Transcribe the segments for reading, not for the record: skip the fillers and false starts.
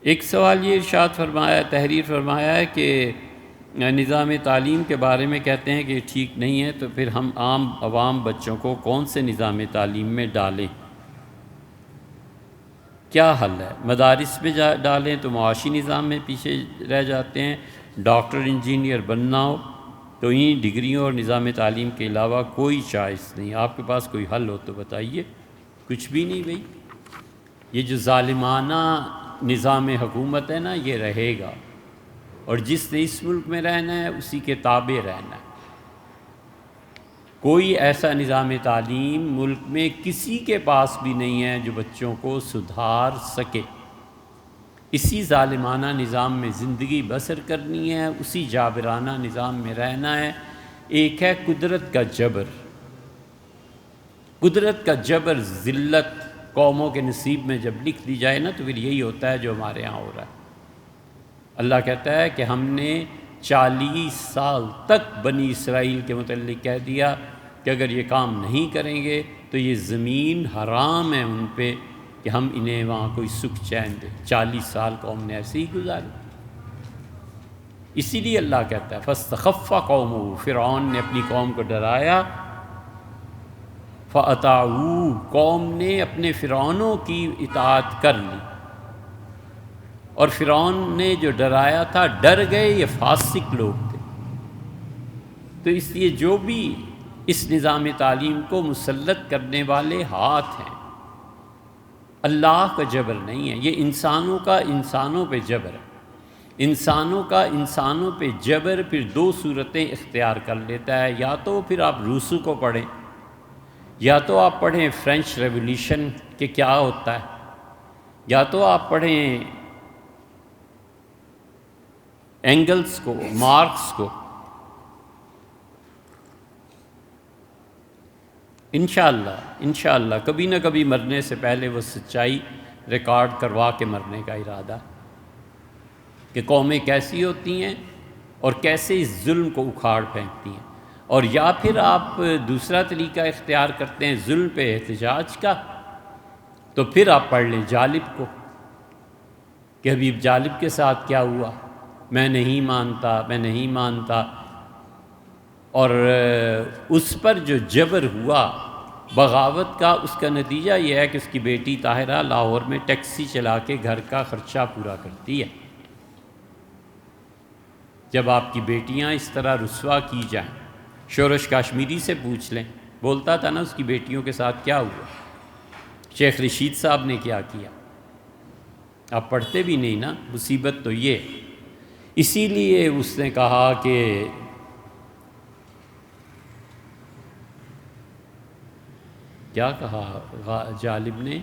ایک سوال یہ ارشاد فرمایا، تحریر فرمایا ہے کہ نظام تعلیم کے بارے میں کہتے ہیں کہ ٹھیک نہیں ہے، تو پھر ہم عوام بچوں کو کون سے نظام تعلیم میں ڈالیں؟ کیا حل ہے؟ مدارس میں ڈالیں تو معاشی نظام میں پیچھے رہ جاتے ہیں، ڈاکٹر انجینئر بننا ہو تو انہیں ڈگریوں اور نظام تعلیم کے علاوہ کوئی چوائس نہیں۔ آپ کے پاس کوئی حل ہو تو بتائیے۔ کچھ بھی نہیں بھائی، یہ جو ظالمانہ نظام حکومت ہے نا، یہ رہے گا، اور جس نے اس ملک میں رہنا ہے اسی کے تابع رہنا ہے۔ کوئی ایسا نظام تعلیم ملک میں کسی کے پاس بھی نہیں ہے جو بچوں کو سدھار سکے۔ اسی ظالمانہ نظام میں زندگی بسر کرنی ہے، اسی جابرانہ نظام میں رہنا ہے۔ ایک ہے قدرت کا جبر۔ قدرت کا جبر، ذلت قوموں کے نصیب میں جب لکھ دی جائے نا، تو پھر یہی ہوتا ہے جو ہمارے ہاں ہو رہا ہے۔ اللہ کہتا ہے کہ ہم نے 40 سال تک بنی اسرائیل کے متعلق کہہ دیا کہ اگر یہ کام نہیں کریں گے تو یہ زمین حرام ہے ان پہ کہ ہم انہیں وہاں کوئی سکھ چین دیں۔ 40 سال قوم نے ایسے ہی گزارے۔ اسی لیے اللہ کہتا ہے فاستخف قومہ، فرعون نے اپنی قوم کو ڈرایا، فَأَطَاعُوهُ، قوم نے اپنے فرعونوں کی اطاعت کر لی، اور فرعون نے جو ڈرایا تھا ڈر گئے۔ یہ فاسق لوگ تھے۔ تو اس لیے جو بھی اس نظام تعلیم کو مسلط کرنے والے ہاتھ ہیں، اللہ کا جبر نہیں ہے، یہ انسانوں کا انسانوں پہ جبر ہے۔ انسانوں کا انسانوں پہ جبر پھر دو صورتیں اختیار کر لیتا ہے، یا تو پھر آپ روسو کو پڑھیں، یا تو آپ پڑھیں فرینچ ریولیوشن کہ کیا ہوتا ہے، یا تو آپ پڑھیں اینگلس کو، مارکس کو۔ انشاءاللہ کبھی نہ کبھی مرنے سے پہلے وہ سچائی ریکارڈ کروا کے مرنے کا ارادہ کہ قومیں کیسی ہوتی ہیں اور کیسے اس ظلم کو اکھاڑ پھینکتی ہیں۔ اور یا پھر آپ دوسرا طریقہ اختیار کرتے ہیں ظلم پہ احتجاج کا، تو پھر آپ پڑھ لیں جالب کو کہ حبیب جالب کے ساتھ کیا ہوا، میں نہیں مانتا، اور اس پر جو جبر ہوا بغاوت کا، اس کا نتیجہ یہ ہے کہ اس کی بیٹی طاہرہ لاہور میں ٹیکسی چلا کے گھر کا خرچہ پورا کرتی ہے۔ جب آپ کی بیٹیاں اس طرح رسوا کی جائیں، شورش کاشمیری سے پوچھ لیں، بولتا تھا نا اس کی بیٹیوں کے ساتھ کیا ہوا، شیخ رشید صاحب نے کیا کیا۔ آپ پڑھتے بھی نہیں نا، مصیبت تو یہ۔ اسی لیے اس نے کہا کہ کیا کہا جالب نے،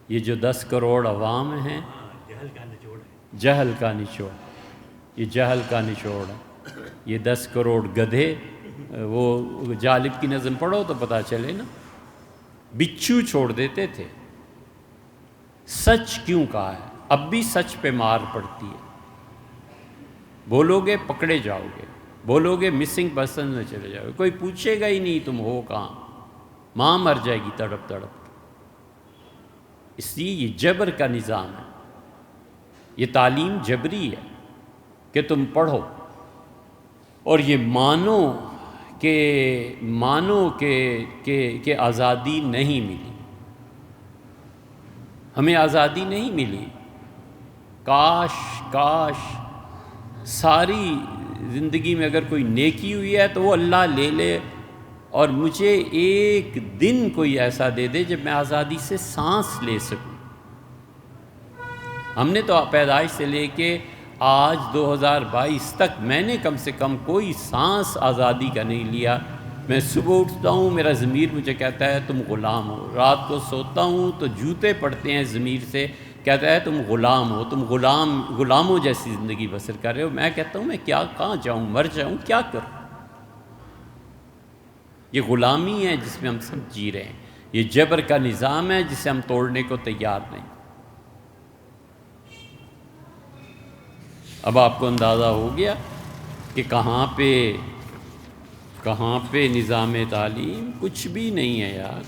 یہ جو 10 کروڑ عوام ہیں، جہل کا نچوڑ، یہ جہل کا نچوڑ ہے، یہ 10 کروڑ گدھے۔ وہ جالب کی نظم پڑھو تو پتہ چلے نا، بچھو چھوڑ دیتے تھے۔ سچ کیوں کہا ہے؟ اب بھی سچ پہ مار پڑتی ہے، بولو گے پکڑے جاؤ گے، بولو گے مسنگ پرسن میں چلے جاؤ گے، کوئی پوچھے گا ہی نہیں تم ہو کہاں، ماں مر جائے گی تڑپ تڑپ۔ اس لیے یہ جبر کا نظام ہے، یہ تعلیم جبری ہے کہ تم پڑھو اور یہ مانو کہ آزادی نہیں ملی، ہمیں آزادی نہیں ملی۔ کاش ساری زندگی میں اگر کوئی نیکی ہوئی ہے تو وہ اللہ لے لے، اور مجھے ایک دن کوئی ایسا دے دے جب میں آزادی سے سانس لے سکوں۔ ہم نے تو پیدائش سے لے کے آج 2022 تک میں نے کم سے کم کوئی سانس آزادی کا نہیں لیا۔ میں صبح اٹھتا ہوں، میرا ضمیر مجھے کہتا ہے تم غلام ہو، رات کو سوتا ہوں تو جوتے پڑتے ہیں ضمیر سے، کہتا ہے تم غلام ہو، تم غلاموں جیسی زندگی بسر کر رہے ہو۔ میں کہتا ہوں میں کہاں جاؤں، مر جاؤں، کیا کروں؟ یہ غلامی ہے جس میں ہم سب جی رہے ہیں، یہ جبر کا نظام ہے جسے ہم توڑنے کو تیار نہیں۔ اب آپ کو اندازہ ہو گیا کہ کہاں پہ نظام تعلیم، کچھ بھی نہیں ہے یار۔